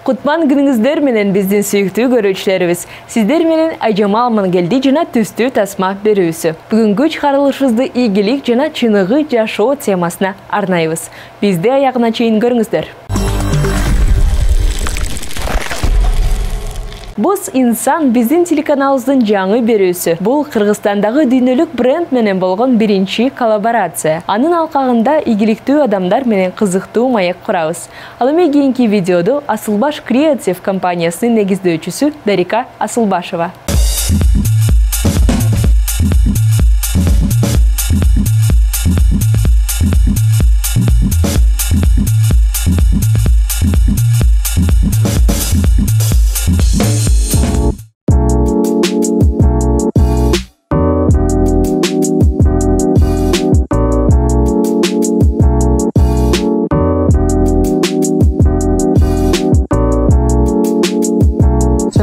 Kutman günüңүздөр менен биздин сүйүктүү көрүүчүлөрүбүз. Сиздер менен Айжамал Мангелди жана түстүү тасма берүүсү. Бүгүнкү чыгарылышыбызды ийгилик жана чыныгы жашоо темасына арнайбыз. Бизди аягына чейин көрүңүздөр. Бус инсан биздин телеканалыбыздын жаңы берүүсү. Бул Кыргызстандагы дүйнөлүк бренд менен болгон биринчи коллаборация. Анын алкагында ийгиликтүү адамдар менен кызыктуу маек курабыз. Ал эми кийинки видеодо Асылбаш Креатив компаниясынын негиздөөчүсү Дарика Асылбашева.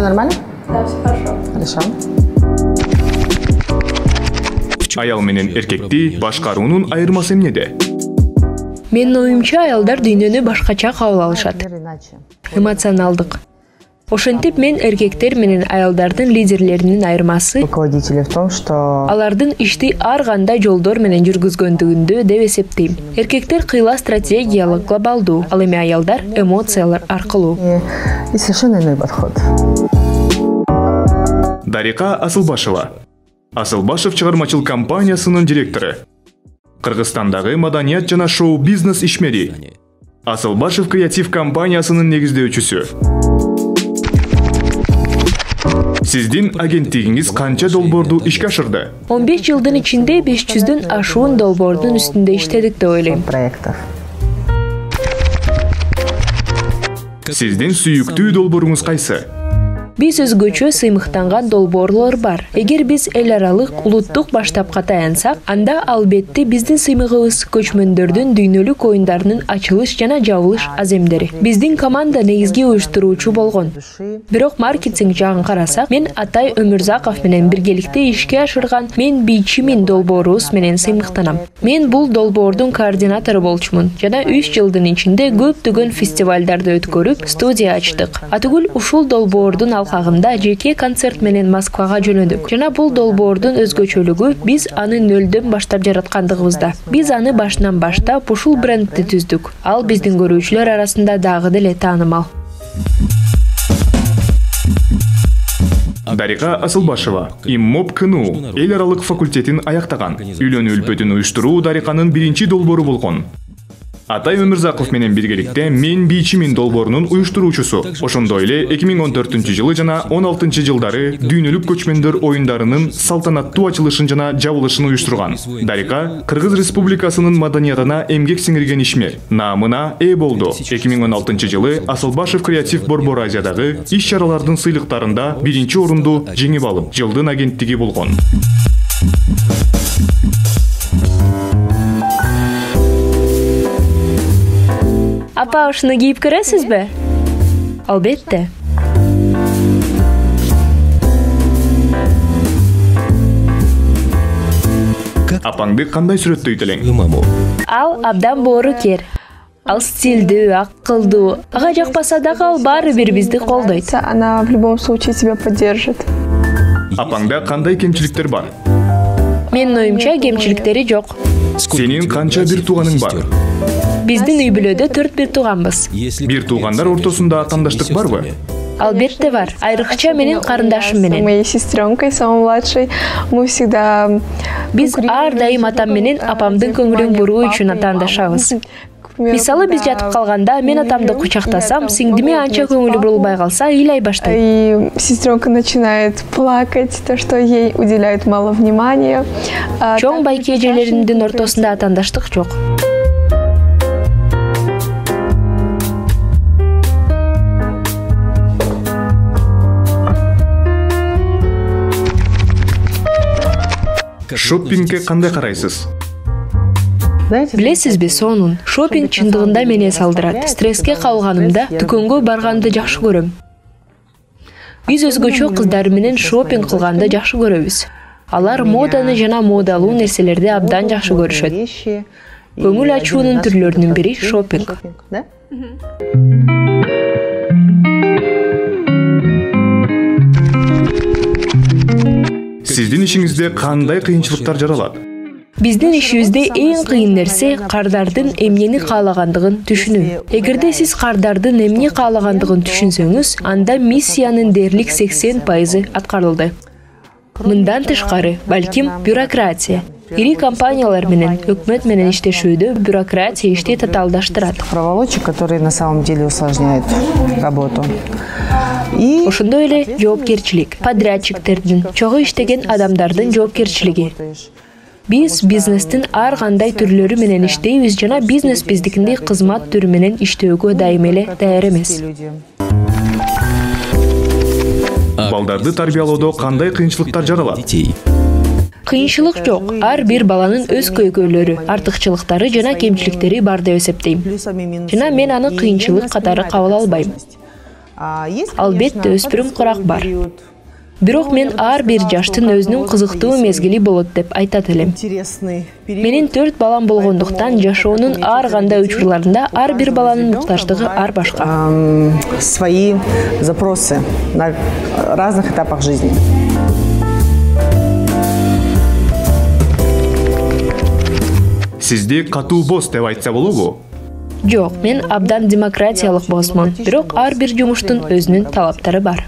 Нормально? Да, все хорошо. Хорошо. Аял менен эркекти башкаруунун айырмасы эмнеде? Менин оюмча аялдар дүйнөнү башкача кабыл алышат. Эмоционалдык. Ошентип мен эркектер менен аялдардын лидерлеринин айырмасы руководители в том, что алардын ишти ар кандай жолдор менен жүргүзгөндүгүндө деп эсептейм. Эркектер кыйла стратегиялык, глобалдуу, ал эми аялдар эмоциялар аркылуу. И совершенно иной подход. Дарика Асылбашева. Асылбашев чыгармачыл компаниясынын директору. Кыргызстандагы маданият жана шоу-бизнес ишмери. Асылбашев Креатив компаниясынын негиздөөчүсү. Сиздин агенттигиңиз канча долбоорду ишке ашырды? 15 жылдын ичинде 500дөн ашуун долбоордун үстүндө иштедик деп ойлойм. Сиздин сүйүктүү долбооруңуз кайсы? Биз өзгөчө сыймыктанган долбоорлор бар. Эгер биз эл аралык, улуттук баштапка таянсак, анда албетте биздин сыймыгыбыз көчмөндөрдүн дүйнөлүк оюндарынын ачылыш жана жабылыш аземдери. Биздин команда негизги уюштуруучу болгон. Бирок маркетинг жагын карасак, мен Атай Өмүрзаков менен биргеликте ишке ашырган Мен бийчимин долбоорубуз менен сыймыктанам. Мен бул долбоордун координатору болчумун жана 3 жылдын ичинде көптөгөн фестивалдарды өткөрүп, студия ачтык. Атүгүл ушул долбоордун алкагында жеке концерт менен Москвага жөнөдүк. Жана бул долбоордун өзгөчөлүгү биз аны нөлдөн баштап жараткандыгыбызда. Биз аны башынан баштап ушул брендти түздүк. Ал биздин көрүүчүлөр арасында дагы деле таанымал. Дарика Асылбашева ИММОП КНУ эл аралык факультетин аяктаган. Үйлөнүү үлпөтүн уюштуруу Дариканын биринчи долбоору болгон. Атай Өмүрзаков менен биргеликте Мен бийчимин долбоорунун уюштуруучусу. Ошондой эле 2014-жылы жана 16-жылдары дүйнөлүк көчмөндөр оюндарынын салтанаттуу ачылышын жана жабылышын уюштурган. Дарика Кыргыз Республикасынын маданиятына эмгек сиңирген ишмер, наамына ээ болду. 2016-жылы Асылбашев Креатив Борбор Азиядагы иш-чаралардын сыйлыктарында биринчи орунду жеңип алып, жылдын агенттиги болгон. Апа, ушуну кийип көрөсүзбү? Албетте. Апаңды кандай сүрөттөйт элең? Ал абдан боорукер. Ал стилдүү, акылдуу. Ага жакпаса дагы ал баары бир бизди колдойт. Она в любом случае тебя поддержит. Апаңда кандай кемчиликтер бар? Менин оюмча кемчиликтери жок. Сенин канча бир тууганың бар? Биздин үй бүлөдө 4 бир тууганбыз. Бир туугандар ортосунда атаандаштык барбы? Албетте бар. Айрыкча менин карындашым менен. Моей сестренкой, самой младшей, мы всегда Биз ар дайым атам менен апамдын көңүлүн буруу үчүн атаандашабыз. Мисалы биз жатып калганда мен атамды кучактасам, сиңдиме анча көңүлү бурулбай калса, ыйлай баштайт. И сестренка начинает плакать, то что ей уделяют мало внимания. Чоң байке эжелериндин ортосунда атаандаштык жок. Шоппингге кандай карайсыз? Билесизби, сонун. Шоппинг чындыгында мени салдырат. Стресске калганымда дүкөнгө барганды жакшы көрөм. Биз өзгөчө кыздар менен шопинг кылганды жакшы көрөбүз. Алар моданы жана модалуу нерселерди абдан жакшы көрүшөт. Көңүл ачуунун түрлөрүнүн бири шопинг. Сиздин ишиңизде кандай кыйынчылыктар жаралат? Биздин ишибизде эң кыйын нерсе кардардын эмнени каалагандыгын түшүнүү. Эгерде сиз кардардын эмне каалагандыгын түшүнсөңүз, анда миссиянын дээрлик 80% аткарылды. Мындан тышкары, балким бюрократия. Ири компаниялар менен, өкмөт менен иштешүүдө бюрократия ишти татаалдаштырат. Проволочек, который на самом деле усложняет работу. Ошондой эле жоопкерчилик, подрядчиктердин, чогуу иштеген адамдардын жоопкерчилиги. Биз бизнестин ар кандай түрлөрү менен иштейбиз жана бизнес биздикиндей кызмат түрү менен иштөөгө дайым эле даяр эмес. Балдарды тарбиялоодо кандай кыйынчылыктар жаралат? Кыйынчылык жок. Ар бир баланын өз көйгөйлөрү, артыкчылыктары жана кемчиликтери бар деп эсептейм. Жана мен аны кыйынчылык катары кабыл албайм. Албетте өспүрүм курак бар. Бирок мен ар бир жаштын өзүнүн кызыктуу мезгили болот деп айтат элем. Менин 4 балам болгондуктан жашоонун ар кандай учурларында ар бир баланын муктаждыгы ар башка. Свои запросы на разных этапах жизни. Сизди катуу босс деп айтса болобу? Жок, мен абдан демократиялык боссмун. Бирок ар бир жумуштун өзүнүн талаптары бар.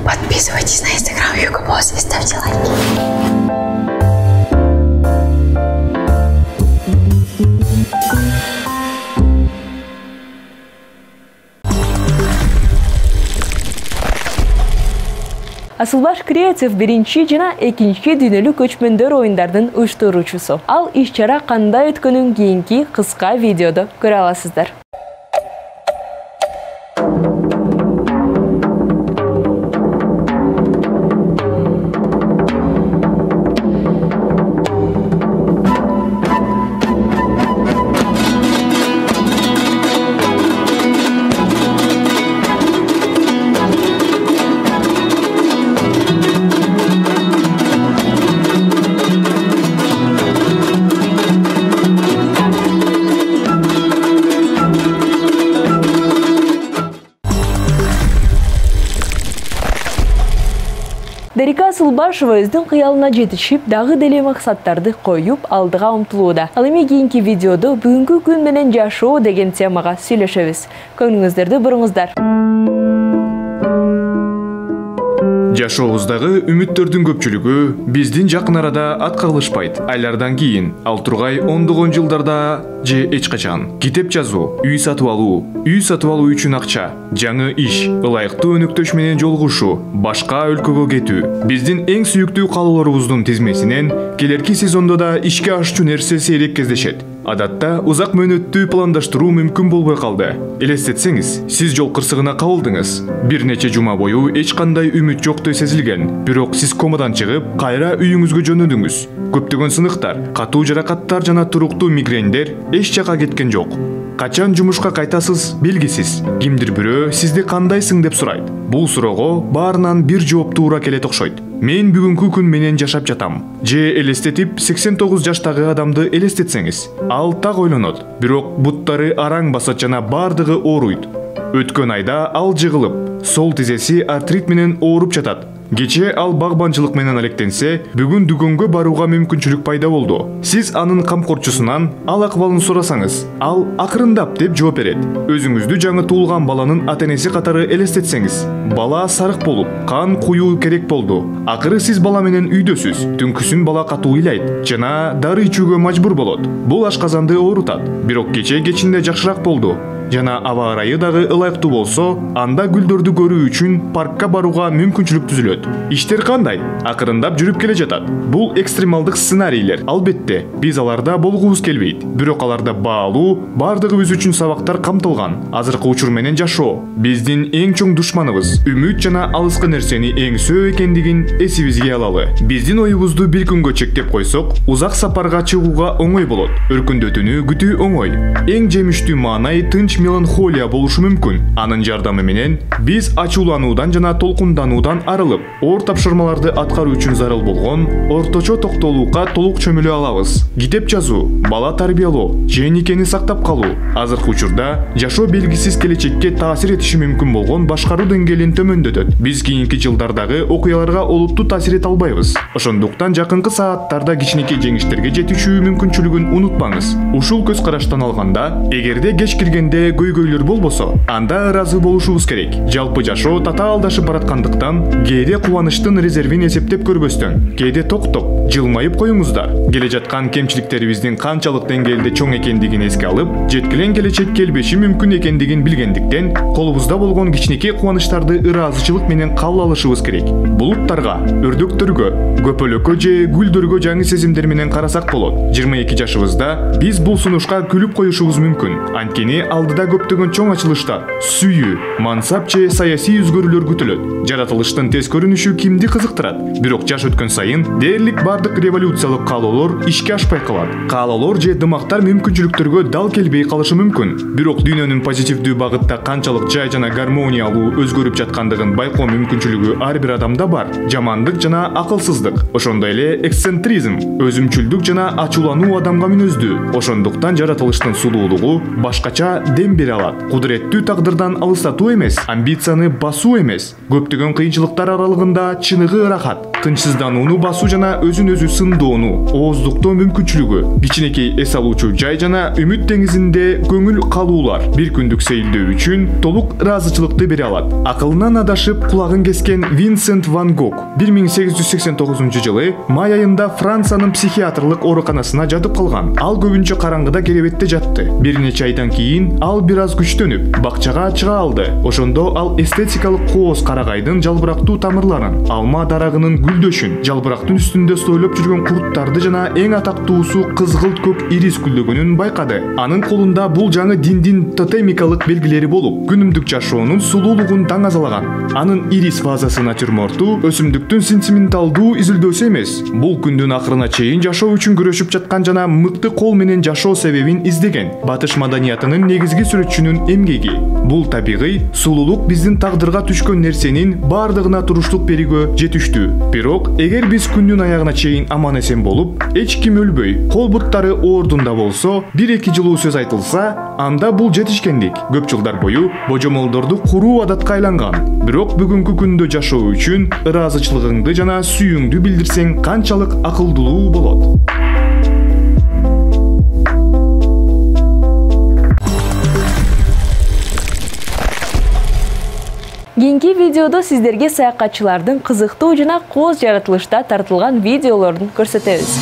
Подписывайтесь на Instagram Hugo Boss и ставьте лайки. Асылбаш Креатив биринчи жана экинчи дүйнөлүк көчмөндөр оюндардын уюштуруучусу. Ал иш-чара кандай өткөнүн кийинки кыска видеодо көрө аласыздар. Дарика Асылбашева өздүн кыялына жетишип, дагы деле максаттарды коюп, алдыга умтулууда. Ал эми кийинки видеодо бүгүнкү күн менен жашоо деген темага сүйлөшөбүз. Көңүңүздөрдү буруңуздар. Жашообуздагы үмүттөрдүн көпчүлүгү биздин жакын арада аткарылышпайт. Айлардан кийин, ал тургай ондогон жылдарда же эч качан. Китеп жазуу, үй сатып алуу үчүн акча, жаңы иш, ылайыктуу өнөктөш менен жолугушуу, башка өлкөгө кетүү. Биздин эң сүйүктүү каалоолорубуздун тизмесинен келерки сезондо да ишке ашчу нерсе сейрек кездешет. Адатта узак мөөнөттүү пландаштыруу мүмкүн болбой калды. Элестетсеңиз, сиз жол кырсыгына кабылдыңыз. Бир нече жума бою эч кандай үмүт жоктой сезилген. Бирок сиз комадан чыгып, кайра үйүңүзгө жөнөдүңүз. Көптөгөн сыныктар, катуу жаракаттар жана туруктуу мигрендер эч жака кеткен жок. Качан жумушка кайтасыз белгисиз. Кимдир бирөө сизди кандайсың деп сурайт. Бул суроого баарынан бир жооп туура келет окшойт. Мен бүгүнкү күн менен жашап жатам. Же элестетип 89 жаштагы адамды элестетсеңиз, ал так ойлонот. Бирок буттары араң басат жана бардыгы ооруйт. Өткөн айда ал жыгылып, сол тизеси артрит менен ооруп жатат. Кече ал багбанчылык менен алектенсе, бүгүн дүкөнгө барууга мүмкүнчүлүк пайда болду. Сиз анын камкорчусунан ал акыбалын сурасаңыз, ал акырындап деп жооп берет. Өзүңүздү жаңы туулган баланын ата-энеси катары элестетсеңиз, бала сарык болуп, кан куюу керек болду. Акыры сиз бала менен үйдөсүз. Түнкүсүн бала катуу ыйлайт жана дары ичүүгө мажбур болот. Бул ашказанды оорутат. Бирок кече кечинде жакшыраак болду. жана аба ырайы дагы ылайыктуу болсо, анда гүлдөрдү көрүү үчүн паркка барууга мүмкүнчүлүк түзүлөт. Иштер кандай? Акырындап жүрүп келе жатат. Бул экстремалдык сценарийлер. Албетте, биз аларда болгубуз келбейт. Бирок аларда баалуу, бардыгыбыз үчүн сабактар камтылган. Азыркы учур менен жашоо биздин эң чоң душманыбыз. Үмүт жана алыскы нерсени эңсөө экендигин эсибизге алалы. Биздин оюбузду бир күнгө чектеп койсок, узак сапарга чыгууга оңой болот. Өркүндөтүүнү күтүү оңой. Эң жемиштүү маанай тынч меланхолия болушу мүмкүн. Анын жардамы менен биз ачуулануудан жана толкундануудан арылып, оор тапшырмаларды аткаруу үчүн зарыл болгон орточо токтоолукка толук чөмүлө алабыз. Китеп жазуу, бала тарбиялоо, жээникени сактап калуу азыркы учурда жашоо белгисиз келечекке таасир этиши мүмкүн болгон башкаруу деңгээлин төмөндөтөт. Биз кийинки жылдардагы окуяларга олуттуу таасир эте албайбыз. Ошондуктан жакынкы сааттарда кичинекей жеңиштерге жетишүү мүмкүнчүлүгүн унутпаңыз. Ушул көз караштан алганда, эгерде кеч киргенде көйгөйлөр болбосо, анда ыраазы болушубуз керек. Жалпы жашоо татаалдашып бараткандыктан, кээде кубанычтын резервин эсептеп көрбөстөн, кээде токтоп, жылмайып коюңуздар. Келе жаткан кемчиликтерибиздин канчалык деңгээлде чоң экендигин эске алып, жеткилен келечек келбеши мүмкүн экендигин билгендиктен, колубузда болгон кичинекей кубанычтарды ыраазычылык менен кабыл алышыбыз керек. Булуттарга, өрдөктөргө, көпөлөккө же гүлдөргө жаңы сезимдер менен карасак болот. 22 жашыбызда биз бул сунушка күлүп коюшубуз мүмкүн. Анткени алдыда көптөгөн чоң ачылыштар, сүйүү, мансап же саясий өзгөрүүлөр күтүлөт. Жаратылыштын тез көрүнүшү кимди кызыктырат? Бирок жаш өткөн сайын дээрлик бардык революциялык каалоолор ишке ашпай калат. Каалоолор же дымактар мүмкүнчүлүктөргө дал келбей калышы мүмкүн. Бирок дүйнөнүн позитивдүү багытта канчалык жай жана гармониялуу өзгөрүп жаткандыгын байкоо мүмкүнчүлүгү ар бир адамда бар. Жамандык жана акылсыздык, ошондой эле эксцентризм, өзүмчүлдүк жана ачуулануу адамга мүнөздүү. Ошондуктан жаратылыштын сулуулугу башкача дем бере алат. Кудуреттүү тагдырдан алыстатуу эмес, амбицияны басуу эмес, көптөгөн кыйынчылыктар аралыгында чыныгы ырахат, тынчсызданууну басуу жана өзүн өзү сындоону, ооздуктоо мүмкүнчүлүгү, кичинекей эс алуучу жай жана үмүт деңизинде көңүл калуулар бир күндүк сейилдөө үчүн толук ыраазычылыкты бере алат. Акылынан адашып кулагын кескен Винсент ван Гог 1889 жылы май айында Франциянын психиатрлык ооруканасына жатып калган. Ал көбүнчө караңгыда керебетте жатты. Бир нече айдан кийин ал бир аз күчтөнүп, бакчага чыга алды. Ошондо ал эстетикалык кооз карагайдын жалбырактуу тамырларын, алма дарагынын гүлдөшүн, жалбырактын үстүндө сойлоп жүргөн курттарды жана эң атактуусу кызгылт көк ирис гүлдөгөнүн байкады. Анын колунда бул жаңы диндин тотемикалык белгилери болуп, күнүмдүк жашоонун сулуулугун таңазалаган. Анын ирис вазасы натюрморту өсүмдүктүн сентименталдуу изилдөөсү эмес, бул күндүн акырына чейин жашоо үчүн күрөшүп жаткан жана мыкты кол менен жашоо себебин издеген батыш маданиятынын негизги сүрөтчүнүн эмгеги. Бул табигый сулуулук биздин тагдырга түшкөн нерсенин бардыгына туруштук берүүгө жетиштүү. Бирок эгер биз күндүн аягына чейин аман эсен болуп, эч ким өлбөй, кол буттары ордунда болсо, 1-2 жылуу сөз айтылса, анда бул жетишкендик. Көп жылдар бою божомолдорду куруу адатка айланган. Бирок бүгүнкү күндө жашоо үчүн ыраазычылыгыңды жана сүйүүңдү билдирсең канчалык акылдуу болот. Кийинки видеодо сиздерге саякатчылардын кызыктуу жана кооз жаратылышта тартылган видеолорун көрсөтөбүз.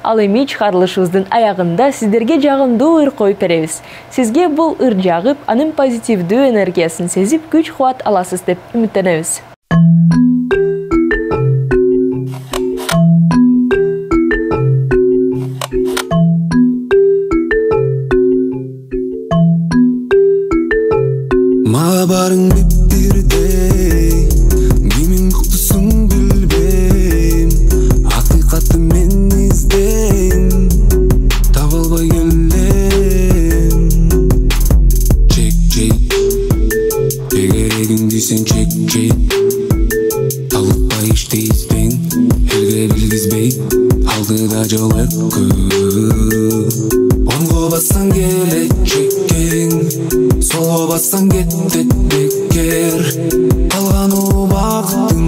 Ал эми чыгарылышыбыздын аягында сиздерге жагымдуу ыр коюп беребиз. Сизге бул ыр жагып, анын позитивдүү энергиясын сезип, күч-кубат аласыз деп үмүттөнөбүз. Мага барың биппирдей, кимиң мыктысың билбейм. Акыйкатты мен издейм, таба албай келем. Чек, эгерегиң дейсең чек. Талыкпай иштейсиң, элге билгизбей, алдыда жол өткө. Оңго бассаң келечекең, солго бассаң кеттет бекер. Калган убактың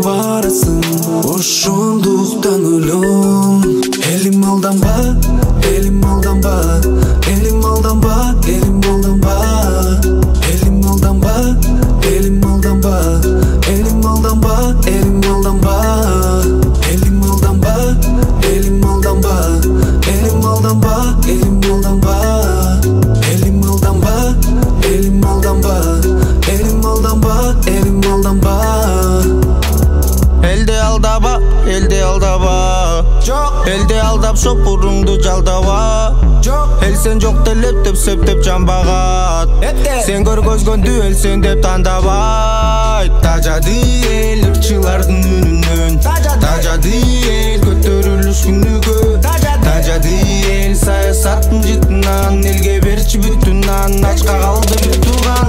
барасың, ошондуктан ойлон. Элим алданба, элим алданба, элим алданба, элим алданба. Элим алданба, элим алданба, элим алданба, элим алданба. Элим алданба, элим алданба, элим алданба, элим алданба. Элим алданба, элим алданба, элим алданба, элим алданба. Элде алдаба, элде алдaba. Элде алдап шопуруңду жалдаба. Эл сен жок делеп септеп жамбагат. Сен көргөзгөндү эл сен деп тандабайт. Тажады эл ырчылардын үнүнөн. Тажады эл көтөрүлүш күнүгө. Тажады эл саясаттын жытынан. Элге берчи бүтүн нан. Ачка калды бир тууган.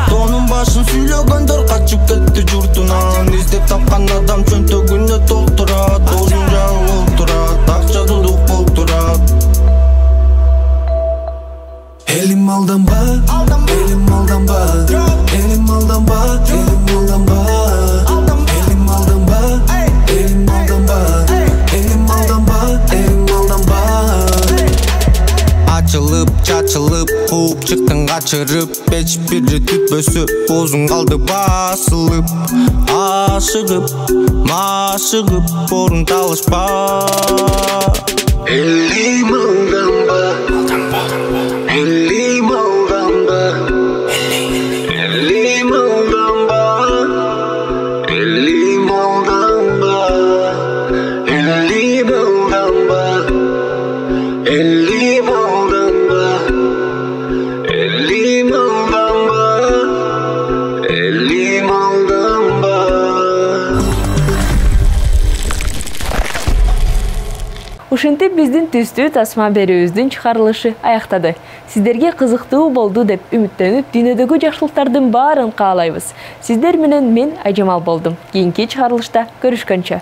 Тонун башын сүйлөгөндөр качып кетти журтунан. Издеп тапкан адам чөнтөгүнө толтурат. Озун жагы олтурат, акча тудук болуп турат. Элим алданба, элим алданба, элим алданба, элим алданба. Элим алданба, элим алданба, элим алданба, элим алданба. Açılıp çaçılıp kууп чыктың качырып. Эч бири түтпөсү озун калды басылып. Ашыгып, машыгып орун талышпа. Элим алданба, элим алданба, элим алданба, элим алданба, элим алданба, элим алданба, элим алданба, элим алданба. Ушинтип биздин түстүү тасма берүүбүздүн чыгарылышы аяктады. Сиздерге кызыктуу болду деп үмүттөнүп, дүйнөдөгү жакшылыктардын баарын каалайбыз. Сиздер менен мен Айжамал болдум. Кийинки чыгарылышта көрүшкөнчө.